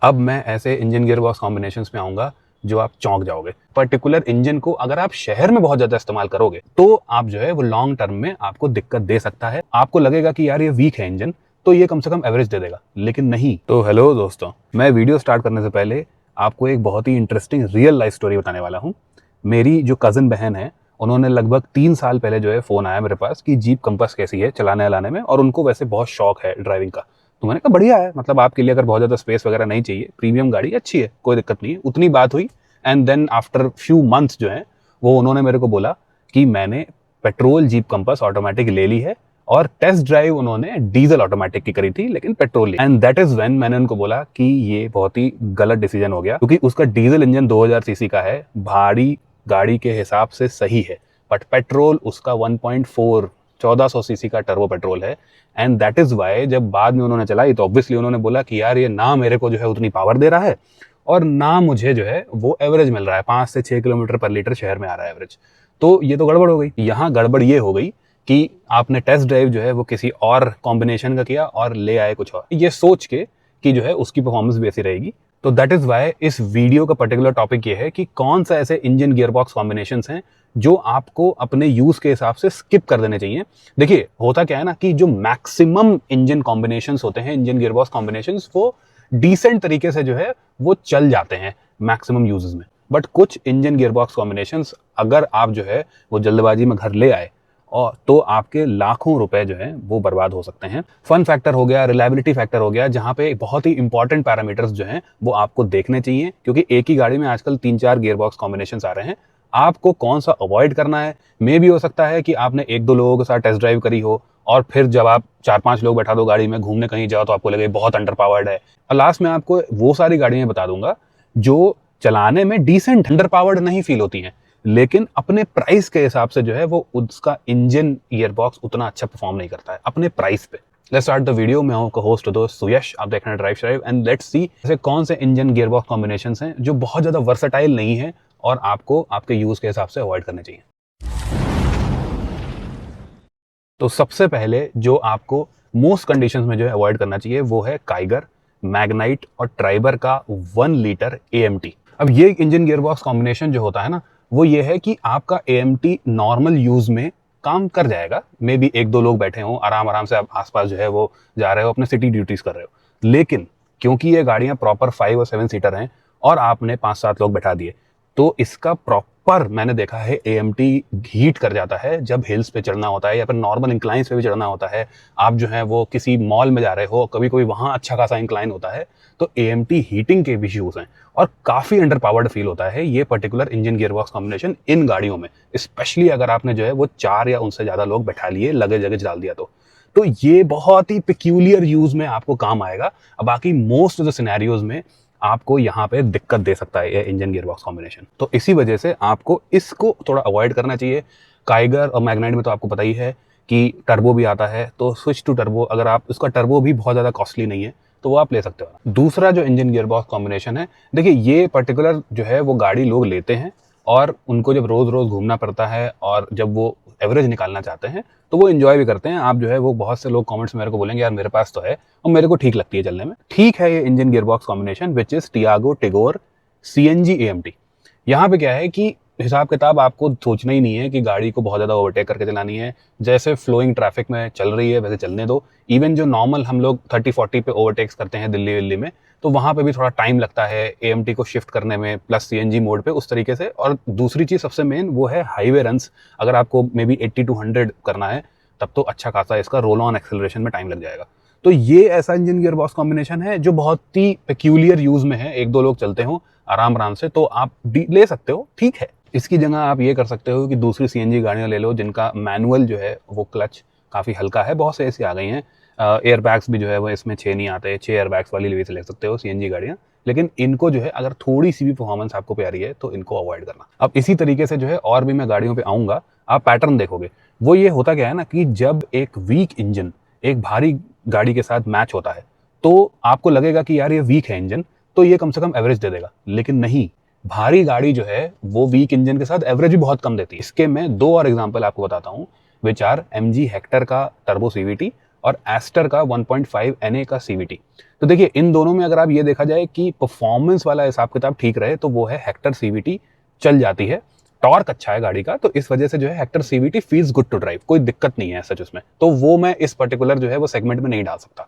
अब मैं ऐसे इंजन गियर बॉक्स कॉम्बिनेशंस में आऊंगा जो आप चौंक जाओगे। पर्टिकुलर इंजन को अगर आप शहर में बहुत ज्यादा इस्तेमाल करोगे तो आप जो है वो लॉन्ग टर्म में आपको दिक्कत दे सकता है। आपको लगेगा कि यार ये वीक है इंजन, तो ये कम से कम एवरेज दे देगा, लेकिन नहीं। तो हेलो दोस्तों, मैं वीडियो स्टार्ट करने से पहले आपको एक बहुत ही इंटरेस्टिंग रियल लाइफ स्टोरी बताने वाला हूँ। मेरी जो कज़न बहन है, उन्होंने लगभग 3 साल पहले जो है फ़ोन आया मेरे पास कि जीप कंपास कैसी है चलाने वालाने में, और उनको वैसे बहुत शौक है ड्राइविंग का। तो मैंने कहा बढ़िया है, मतलब आपके लिए अगर बहुत ज़्यादा स्पेस वगैरह नहीं चाहिए, प्रीमियम गाड़ी अच्छी है, कोई दिक्कत नहीं है। उतनी बात हुई and then after few months जो है वो उन्होंने मेरे को बोला कि मैंने पेट्रोल जीप कंपास ऑटोमेटिक ले ली है, और टेस्ट ड्राइव उन्होंने डीजल ऑटोमेटिक की करी थी लेकिन petrol. And that is when मैंने उनको बोला कि ये बहुत ही गलत डिसीजन हो गया, क्योंकि उसका डीजल इंजन 2000 सीसी का है, भारी गाड़ी के हिसाब से सही है, बट पेट्रोल उसका 1.4 1400 सीसी का टर्बो पेट्रोल है। एंड दैट इज वाई जब बाद में उन्होंने चलाई तो ऑब्वियसली उन्होंने बोला कि यार ये ना मेरे को जो है उतनी पावर दे रहा है, और ना मुझे जो है वो एवरेज मिल रहा है, 5 से 6 किलोमीटर पर लीटर शहर में आ रहा है एवरेज। तो ये तो गड़बड़ हो गई। यहाँ गड़बड़ ये हो गई कि आपने टेस्ट ड्राइव जो है वो किसी और कॉम्बिनेशन का किया और ले आए कुछ और, ये सोच के कि जो है उसकी परफॉर्मेंस भी ऐसी रहेगी। तो दैट इज वाई इस वीडियो का पर्टिकुलर टॉपिक ये है कि कौन सा ऐसे इंजन गियरबॉक्स कॉम्बिनेशंस हैं जो आपको अपने यूज के हिसाब से स्किप कर देने चाहिए। देखिए होता क्या है ना कि जो मैक्सिमम इंजन कॉम्बिनेशंस होते हैं, इंजन गियरबॉक्स कॉम्बिनेशंस, वो डिसेंट तरीके से जो है वो चल जाते हैं मैक्सिमम यूजेस में। बट कुछ इंजन गियरबॉक्स कॉम्बिनेशंस अगर आप जो है वो जल्दबाजी में घर ले आए और तो आपके लाखों रुपए जो है वो बर्बाद हो सकते हैं। फन फैक्टर हो गया, रिलायबिलिटी फैक्टर हो गया, जहां पे बहुत ही इंपॉर्टेंट पैरामीटर्स जो हैं वो आपको देखने चाहिए, क्योंकि एक ही गाड़ी में आजकल 3-4 गियरबॉक्स कॉम्बिनेशंस आ रहे हैं। आपको कौन सा अवॉइड करना है, मे भी हो सकता है कि आपने 1-2 लोगों के साथ टेस्ट ड्राइव करी हो, और फिर जब आप 4-5 लोग बैठा दो गाड़ी में घूमने कहीं जाओ तो आपको लगे बहुत अंडर पावर्ड है। और लास्ट में आपको वो सारी गाड़ियां बता दूंगा जो चलाने में डिसेंट अंडर पावर्ड नहीं फील होती हैं, लेकिन अपने प्राइस के हिसाब से जो है वो उसका इंजन ईयरबॉक्स उतना अच्छा परफॉर्म नहीं करता है अपने प्राइस पे। Let's start the video. मैं हूं होस्ट दोस्त सुयश, आप देख रहे हैं ड्राइव श्राइव, एंड लेट्स सी ऐसे कौन से इंजन गियरबॉक्स कॉम्बिनेशंस हैं जो बहुत ज्यादा वर्सेटाइल नहीं है और आपको आपके यूज के हिसाब से अवॉइड करने चाहिए। तो सबसे पहले जो आपको मोस्ट कंडीशंस में जो है अवॉइड करना चाहिए वो है काइगर, मैग्नाइट और ट्राइबर का 1 लीटर एएमटी। अब ये इंजन गियरबॉक्स कॉम्बिनेशन जो होता है ना, वो ये है कि आपका एएमटी नॉर्मल यूज में काम कर जाएगा। मे बी 1-2 लोग बैठे हों, आराम आराम से आप आसपास जो है वो जा रहे हो, अपने सिटी ड्यूटीज कर रहे हो। लेकिन क्योंकि ये गाड़ियां प्रॉपर 5 और 7 सीटर हैं और आपने 5-7 लोग बैठा दिए, तो इसका प्रॉपर मैंने देखा है एएमटी हीट कर जाता है जब हिल्स पे चढ़ना होता है या फिर नॉर्मल इंक्लाइंस पे भी चढ़ना होता है। आप जो है वो किसी मॉल में जा रहे हो, कभी कभी वहां अच्छा खासा इंक्लाइन होता है, तो एएमटी हीटिंग के भी इश्यूज हैं और काफी अंडर पावर्ड फील होता है ये पर्टिकुलर इंजन गियरबॉक्स कॉम्बिनेशन इन गाड़ियों में, स्पेशली अगर आपने जो है वो 4 या उनसे ज्यादा लोग बैठा लिए, लगेज लगेज डाल दिया तो ये बहुत ही पिक्यूलियर यूज में आपको काम आएगा। अब बाकी मोस्ट ऑफ द सिनेरियोज में आपको यहाँ पे दिक्कत दे सकता है ये इंजन गियरबॉक्स कॉम्बिनेशन, तो इसी वजह से आपको इसको थोड़ा अवॉइड करना चाहिए। काइगर और मैग्नाइट में तो आपको पता ही है कि टर्बो भी आता है, तो स्विच टू टर्बो, अगर आप उसका टर्बो भी बहुत ज़्यादा कॉस्टली नहीं है तो वो आप ले सकते हो। दूसरा जो इंजन गियरबॉक्स कॉम्बिनेशन है, देखिए ये पर्टिकुलर जो है वो गाड़ी लोग लेते हैं और उनको जब रोज रोज घूमना पड़ता है और जब वो एवरेज निकालना चाहते हैं तो वो एंजॉय भी करते हैं। आप जो है वो बहुत से लोग कमेंट्स में मेरे को बोलेंगे यार मेरे पास तो है और मेरे को ठीक लगती है चलने में। ठीक है, ये engine gearbox combination which is Tiago Tigor CNG AMT. यहाँ पे क्या है कि हिसाब किताब आपको सोचना ही नहीं है कि गाड़ी को बहुत ज़्यादा ओवरटेक करके चलानी है। जैसे फ्लोइंग ट्रैफिक में चल रही है वैसे चलने दो। इवन जो नॉर्मल हम लोग 30-40 पे ओवरटेक्स करते हैं दिल्ली विल्ली में, तो वहाँ पे भी थोड़ा टाइम लगता है एएमटी को शिफ्ट करने में, प्लस सीएनजी मोड पे उस तरीके से। और दूसरी चीज़ सबसे मेन वो है हाईवे रन्स। अगर आपको मे बी 80-100 करना है तब तो अच्छा खासा इसका रोल ऑन एक्सेलरेशन में टाइम लग जाएगा। तो ये ऐसा इंजन गियरबॉक्स कॉम्बिनेशन है जो बहुत ही पेक्यूलियर यूज में है। 1-2 लोग चलते हो आराम आराम से तो आप ले सकते हो, ठीक है। इसकी जगह आप ये कर सकते हो कि दूसरी सीएनजी गाड़ियां ले लो जिनका मैनुअल जो है वो क्लच काफ़ी हल्का है। बहुत से ऐसी आ गई हैं। एयर बैग्स भी जो है वो इसमें 6 नहीं आते, 6 एयर बैग्स वाली ले सकते हो सीएनजी गाड़ियां। लेकिन इनको जो है अगर थोड़ी सी भी परफॉर्मेंस आपको प्यारी है तो इनको अवॉइड करना। अब इसी तरीके से जो है और भी मैं गाड़ियों पे आऊँगा, आप पैटर्न देखोगे। वो ये होता क्या है ना कि जब एक वीक इंजन एक भारी गाड़ी के साथ मैच होता है तो आपको लगेगा कि यार ये वीक है इंजन, तो ये कम से कम एवरेज दे देगा, लेकिन नहीं। भारी गाड़ी जो है वो वीक इंजन के साथ एवरेज भी बहुत कम देती है। इसके मैं 2 और एग्जांपल आपको बताता हूँ, विच आर एमजी हेक्टर का टर्बो सीवीटी और एस्टर का 1.5 NA का CVT। तो देखिए इन दोनों में अगर आप ये देखा जाए कि परफॉर्मेंस वाला हिसाब किताब ठीक रहे तो वो है हेक्टर CVT चल जाती है। टॉर्क अच्छा है गाड़ी का, तो इस वजह से जो है Hector CVT feels good to drive, कोई दिक्कत नहीं है सच उसमें। तो वो मैं इस पर्टिकुलर जो है वो सेगमेंट में नहीं डाल सकता,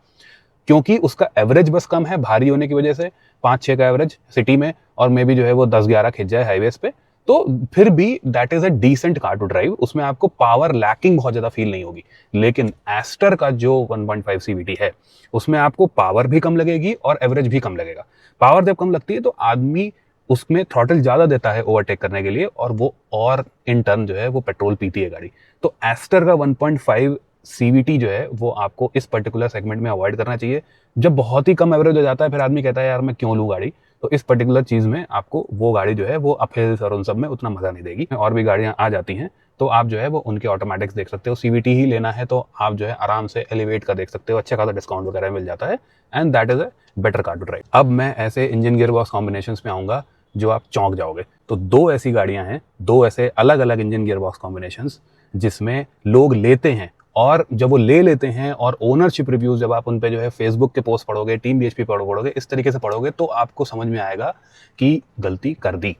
क्योंकि उसका एवरेज बस कम है भारी होने की वजह से, 5-6 का एवरेज सिटी में, और मे भी जो है वो 10-11 खिंच जाए हाईवेज पे। तो फिर भी that is a decent car to drive, उसमें आपको पावर लैकिंग बहुत ज्यादा फील नहीं होगी। लेकिन एस्टर का जो 1.5 CVT है उसमें आपको पावर भी कम लगेगी और एवरेज भी कम लगेगा। पावर जब कम लगती है तो आदमी उसमें थ्रॉटल ज्यादा देता है ओवरटेक करने के लिए, और इन टर्न जो है वो पेट्रोल पीती है गाड़ी। तो एस्टर का 1.5 CVT जो है वो आपको इस पर्टिकुलर सेगमेंट में अवॉइड करना चाहिए। जब बहुत ही कम एवरेज हो जाता है फिर आदमी कहता है यार मैं क्यों लूँ गाड़ी, तो इस पर्टिकुलर चीज में आपको वो गाड़ी जो है वो अपहिल्स और उन सब में उतना मजा नहीं देगी। और भी गाड़ियां आ जाती हैं तो आप जो है वो उनके ऑटोमेटिक्स देख सकते हो। CVT ही लेना है तो आप जो है आराम से एलिवेट का देख सकते हो, अच्छा खासा डिस्काउंट वगैरह मिल जाता है, and that is a better car to drive. अब मैं ऐसे इंजन गियर बॉक्स कॉम्बिनेशन में आऊंगा जो आप चौंक जाओगे। तो दो ऐसी गाड़ियां हैं, दो ऐसे अलग अलग इंजन गियर बॉक्स कॉम्बिनेशन जिसमें लोग लेते हैं, और जब वो ले लेते हैं और ओनरशिप रिव्यूज जब आप उन पे जो है फेसबुक के पोस्ट पढ़ोगे, टीम BHP पढ़ोगे, इस तरीके से पढ़ोगे तो आपको समझ में आएगा कि गलती कर दी।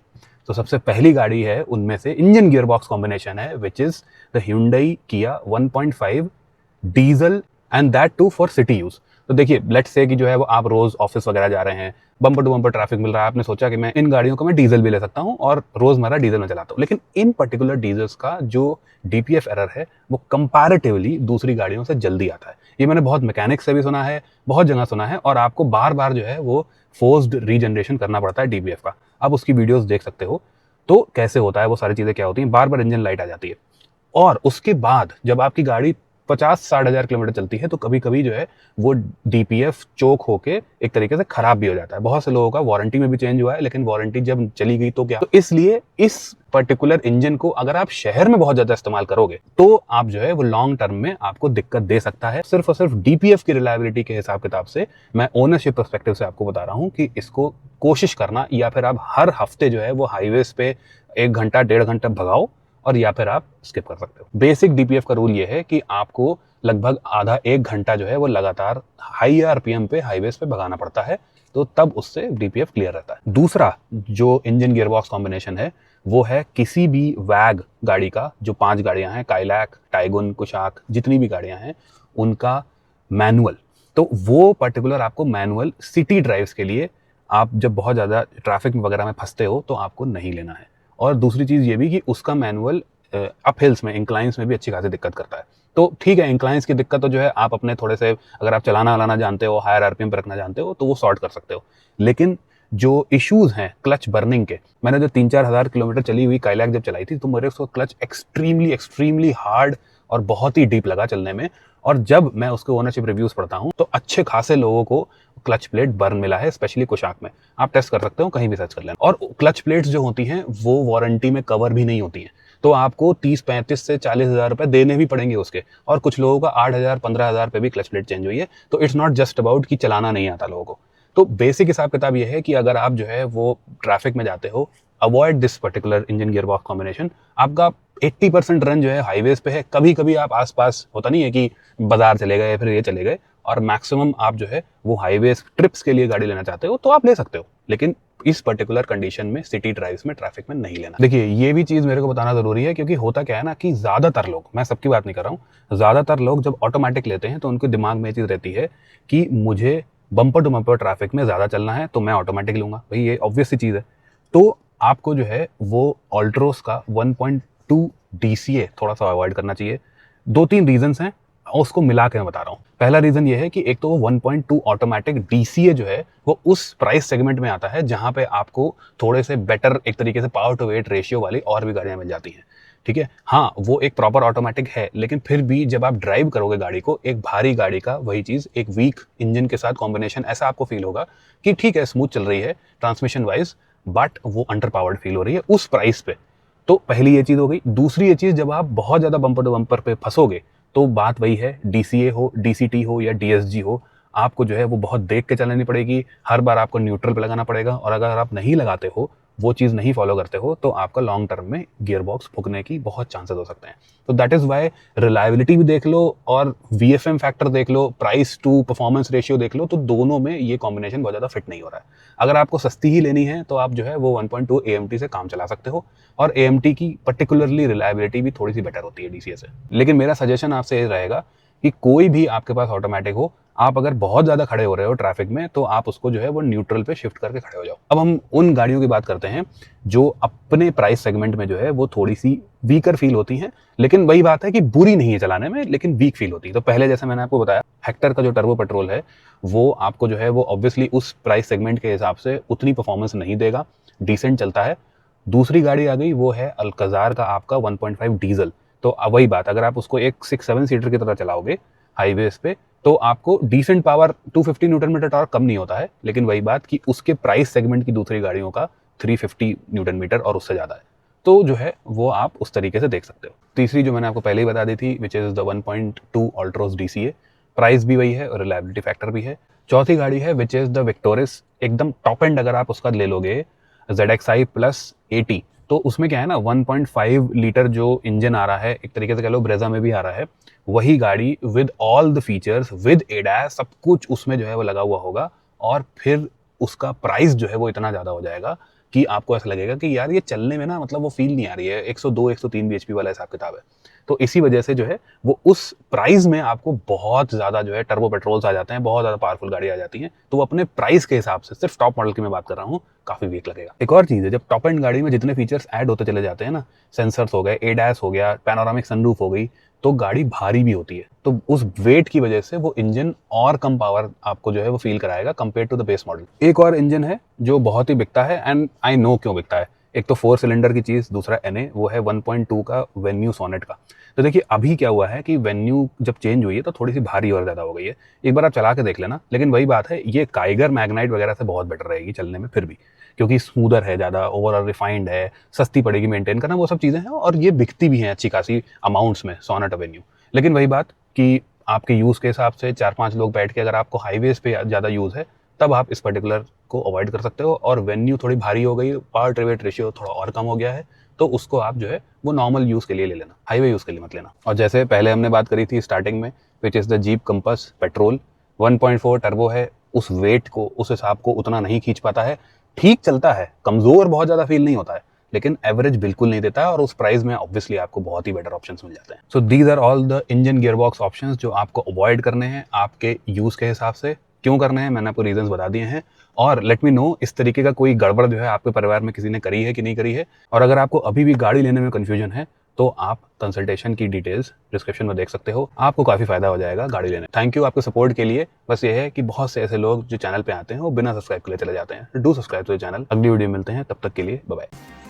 तो सबसे पहली गाड़ी है उनमें से इंजन गियर बॉक्स कॉम्बिनेशन है which is the Hyundai Kia 1.5 diesel, and that too for city use. तो देखिए लेट्स से कि जो है वो आप रोज ऑफिस वगैरह जा रहे हैं, बम्पर टू बम्पर ट्रैफिक मिल रहा है, आपने सोचा कि मैं इन गाड़ियों को मैं डीजल भी ले सकता हूं और रोजमर्रा डीजल में चलाता हूं। लेकिन इन पर्टिकुलर डीजल्स का जो DPF एरर है वो कंपैरेटिवली दूसरी गाड़ियों से जल्दी आता है। ये मैंने बहुत मैकेनिक से भी सुना है, बहुत जगह सुना है, और आपको बार बार जो है वो फोर्स्ड रीजनरेशन करना पड़ता है DPF का। आप उसकी वीडियोस देख सकते हो तो कैसे होता है, वो सारी चीजें क्या होती हैं, बार बार इंजन लाइट आ जाती है। और उसके बाद जब आपकी गाड़ी 50-60 हज़ार किलोमीटर चलती है तो कभी कभी जो है वो DPF चोक होके एक तरीके से खराब भी हो जाता है। बहुत से लोगों का वारंटी में भी चेंज हुआ है, लेकिन वारंटी जब चली गई तो क्या। तो इसलिए इस पर्टिकुलर इंजन को अगर आप शहर में बहुत ज्यादा इस्तेमाल करोगे तो आप जो है वो लॉन्ग टर्म में आपको दिक्कत दे सकता है। सिर्फ और सिर्फ DPF की रिलायबिलिटी के हिसाब किताब से मैं ओनरशिप पर्सपेक्टिव से आपको बता रहा हूं कि इसको कोशिश करना, या फिर आप हर हफ्ते जो है वो हाईवेज पे 1 घंटा 1.5 घंटा भगाओ, और या फिर आप स्किप कर सकते हो। बेसिक DPF का रूल ये है कि आपको लगभग आधा 1 घंटा जो है वो लगातार हाई RPM पे हाईवेज पे भगाना पड़ता है, तो तब उससे DPF क्लियर रहता है। दूसरा जो इंजन गियरबॉक्स कॉम्बिनेशन है वो है किसी भी वैग गाड़ी का, जो 5 गाड़ियां हैं, काइलैक, टाइगुन, कुशाक, जितनी भी गाड़ियां हैं उनका मैनुअल। तो वो पर्टिकुलर आपको मैनुअल सिटी ड्राइव्स के लिए, आप जब बहुत ज़्यादा ट्रैफिक वगैरह में फंसते हो तो आपको नहीं लेना है। और दूसरी चीज़ ये भी कि उसका मैनुअल अप हिल्स में, इंक्लाइंस में भी अच्छी खासी दिक्कत करता है। तो ठीक है, इंक्लाइंस की दिक्कत तो जो है आप अपने थोड़े से, अगर आप चलाना वलाना जानते हो, हायर RPM पर रखना जानते हो तो वो सॉर्ट कर सकते हो। लेकिन जो इश्यूज हैं क्लच बर्निंग के, मैंने जो 3-4 हज़ार किलोमीटर चली हुई काइलैक जब चलाई थी तो मेरे उसको क्लच एक्सट्रीमली हार्ड और बहुत ही डीप लगा चलने में। और जब मैं उसके ओनरशिप रिव्यूज पढ़ता हूँ तो अच्छे खासे लोगों को क्लच प्लेट बर्न मिला है, स्पेशली कुशाक में। आप टेस्ट कर सकते हो, कहीं भी सर्च कर लेना। और क्लच प्लेट्स जो होती हैं वो वारंटी में कवर भी नहीं होती हैं, तो आपको 30-35 से 40 हज़ार रुपए देने भी पड़ेंगे उसके। और कुछ लोगों का 8,000-15,000 पे भी क्लच प्लेट चेंज हुई है। तो इट्स नॉट जस्ट अबाउट कि चलाना नहीं आता लोगों को। तो बेसिक हिसाब किताब ये है कि अगर आप जो है वो ट्रैफिक में जाते हो, avoid this particular engine gearbox combination. आपका 80% रन जो है हाईवेज पे है, कभी कभी आप आसपास, होता नहीं है कि बाजार चले गए फिर ये चले गए, और मैक्सिमम आप जो है वो हाईवेज ट्रिप्स के लिए गाड़ी लेना चाहते हो तो आप ले सकते हो, लेकिन इस पर्टिकुलर कंडीशन में सिटी ड्राइव्स में ट्रैफिक में नहीं लेना। देखिए ये भी चीज मेरे को बताना जरूरी है, क्योंकि होता क्या है ना कि ज्यादातर लोग, मैं सबकी बात नहीं कर रहा हूँ, ज्यादातर लोग जब ऑटोमेटिक लेते हैं तो उनके दिमाग में ये चीज रहती है कि मुझे बम्पर टू बम्पर ट्रैफिक में ज्यादा चलना है तो मैं ऑटोमेटिक लूंगा। भाई ये ऑब्वियस सी चीज है। तो आपको जो है वो ऑल्ट्रोस का 1.2 DCA थोड़ा सा अवॉइड करना चाहिए। 2-3 रीजंस हैं, उसको मिला के मैं बता रहा हूँ। पहला रीजन ये है कि एक तो वो 1.2 ऑटोमेटिक DCA जो है वो उस प्राइस सेगमेंट में आता है जहां पे आपको थोड़े से बेटर, एक तरीके से पावर टू वेट रेशियो वाली और भी गाड़ियां मिल जाती हैं। ठीक है, हाँ वो एक प्रॉपर ऑटोमेटिक है, लेकिन फिर भी जब आप ड्राइव करोगे गाड़ी को, एक भारी गाड़ी का वही चीज एक वीक इंजन के साथ कॉम्बिनेशन, ऐसा आपको फील होगा कि ठीक है स्मूथ चल रही है ट्रांसमिशन वाइज, बट वो अंडर पावर्ड फील हो रही है उस प्राइस पे। तो पहली ये चीज हो गई। दूसरी ये चीज, जब आप बहुत ज्यादा बम्पर टू बम्पर पे फंसोगे तो बात वही है, DCA हो, DCT हो या DSG हो, आपको जो है वो बहुत देख के चलानी पड़ेगी। हर बार आपको न्यूट्रल पे लगाना पड़ेगा, और अगर आप नहीं लगाते हो वो चीज़ नहीं फॉलो करते हो तो आपका लॉन्ग टर्म में गियर बॉक्स फूकने की बहुत चांसेस हो सकते हैं। तो दैट इज़ वाई रिलायबिलिटी भी देख लो और VFM फैक्टर देख लो, प्राइस टू परफॉर्मेंस रेशियो देख लो, तो दोनों में ये कॉम्बिनेशन बहुत ज़्यादा फिट नहीं हो रहा है। अगर आपको सस्ती ही लेनी है तो आप जो है वो 1.2 AMT से काम चला सकते हो, और AMT की पर्टिकुलरली रिलायबिलिटी भी थोड़ी सी बेटर होती है DCA से। लेकिन मेरा सजेशन आपसे ये रहेगा कि कोई भी आपके पास ऑटोमेटिक हो, आप अगर बहुत ज़्यादा खड़े हो रहे हो ट्रैफिक में, तो आप उसको जो है वो न्यूट्रल पे शिफ्ट करके खड़े हो जाओ। अब हम उन गाड़ियों की बात करते हैं जो अपने प्राइस सेगमेंट में जो है वो थोड़ी सी वीकर फील होती हैं, लेकिन वही बात है कि बुरी नहीं है चलाने में, लेकिन वीक फील होती है। तो पहले जैसे मैंने आपको बताया, हेक्टर का जो टर्बो पेट्रोल है वो आपको जो है वो ऑब्वियसली उस प्राइस सेगमेंट के हिसाब से उतनी परफॉर्मेंस नहीं देगा, डिसेंट चलता है। दूसरी गाड़ी आ गई, वो है अल्कजार का आपका 1.5 डीजल। तो अब वही बात, अगर आप उसको एक 6-7 सीटर की तरह चलाओगे हाईवेज पे, तो आपको decent power 250 newton metre torque कम नहीं होता है, लेकिन वही बात कि उसके प्राइस सेगमेंट की दूसरी गाड़ियों का 350 न्यूटन मीटर और उससे ज़्यादा है। तो जो है वो आप उस तरीके से देख सकते हो। तीसरी जो मैंने आपको पहले ही बता दी थी, which is the 1.2 Altroz DCA, price भी वही है और रिलायबिलिटी फैक्टर भी है। चौथी गाड़ी है विच इज़ द विक्टोरिस, एकदम टॉप एंड अगर आप उसका ले लोगे ZXi प्लस 80, तो उसमें क्या है ना, 1.5 लीटर जो इंजन आ रहा है, एक तरीके से कह लो ब्रेजा में भी आ रहा है, वही गाड़ी with all the features, with ADAS, सब कुछ उसमें जो है वो लगा हुआ होगा, और फिर उसका प्राइस जो है वो इतना ज़्यादा हो जाएगा कि आपको ऐसा लगेगा कि यार ये चलने में ना, मतलब वो फील नहीं आ रही है। 102-103 bhp वाला हिसाब किताब है। तो इसी वजह से जो है वो उस प्राइस में आपको बहुत ज़्यादा जो है टर्बो पेट्रोल्स आ जाते हैं, बहुत ज़्यादा पावरफुल गाड़ी आ जाती हैं, तो वो अपने प्राइस के हिसाब से, सिर्फ टॉप मॉडल की मैं बात कर रहा हूँ, काफ़ी वीक लगेगा। एक और चीज़ है, जब टॉप एंड गाड़ी में जितने फीचर्स ऐड होते चले जाते हैं ना, सेंसर्स हो गए, एडास हो गया, पैनोरामिक सनरूफ हो गई, तो गाड़ी भारी भी होती है। तो उस वेट की वजह से वो इंजन और कम पावर आपको जो है वो फील कराएगा compare to the base model. एक और इंजन है जो बहुत ही बिकता है, एंड आई नो क्यों बिकता है। एक तो 4 सिलेंडर की चीज़, दूसरा NA, वो है 1.2 का वेन्यू सोनेट का। तो देखिए अभी क्या हुआ है कि वेन्यू जब चेंज हुई है तो थोड़ी सी भारी और ज़्यादा हो गई है। एक बार आप चला के देख लेना, लेकिन वही बात है, ये काइगर मैग्नाइट वगैरह से बहुत बेटर रहेगी चलने में फिर भी, क्योंकि स्मूदर है, ज़्यादा ओवरऑल रिफाइंड है, सस्ती पड़ेगी मेंटेन करना, वो सब चीज़ें हैं, और ये बिकती भी हैं अच्छी खासी अमाउंट्स में, सोनेट वेन्यू। लेकिन वही बात कि आपके यूज़ के हिसाब से 4-5 लोग बैठ के, अगर आपको हाईवेज पे ज़्यादा यूज़ है, तब आप इस पर्टिकुलर को अवॉइड कर सकते हो। और वेन्यू थोड़ी भारी हो गई, पावर टू वेट रेशियो थोड़ा और कम हो गया है, तो उसको आप जो है वो नॉर्मल यूज़ के लिए ले लेना, हाईवे यूज़ के लिए मत लेना। और जैसे पहले हमने बात करी थी स्टार्टिंग में, which is the jeep compass petrol, 1.4 turbo है, उस वेट को, उस हिसाब को उतना नहीं खींच पाता है। ठीक चलता है, कमज़ोर बहुत ज़्यादा फील नहीं होता है, लेकिन एवरेज बिल्कुल नहीं देता है, और उस प्राइस में ऑब्वियसली आपको बहुत ही बेटर ऑप्शंस मिल जाते हैं। So these are all the engine gearbox options जो आपको अवॉइड करने हैं आपके यूज़ के हिसाब से। क्यों करने हैं मैंने आपको रीजंस बता दिए हैं, और लेट मी नो इस तरीके का कोई गड़बड़ जो है आपके परिवार में किसी ने करी है कि नहीं करी है। और अगर आपको अभी भी गाड़ी लेने में कन्फ्यूजन है, तो आप कंसल्टेशन की डिटेल्स डिस्क्रिप्शन में देख सकते हो, आपको काफ़ी फायदा हो जाएगा गाड़ी लेने। थैंक यू आपके सपोर्ट के लिए। बस ये है कि बहुत से ऐसे लोग जो चैनल पे आते हैं वो बिना सब्सक्राइब के लिए चले जाते हैं। Do subscribe to the channel. अगली वीडियो मिलते हैं, तब तक के लिए बाय बाय।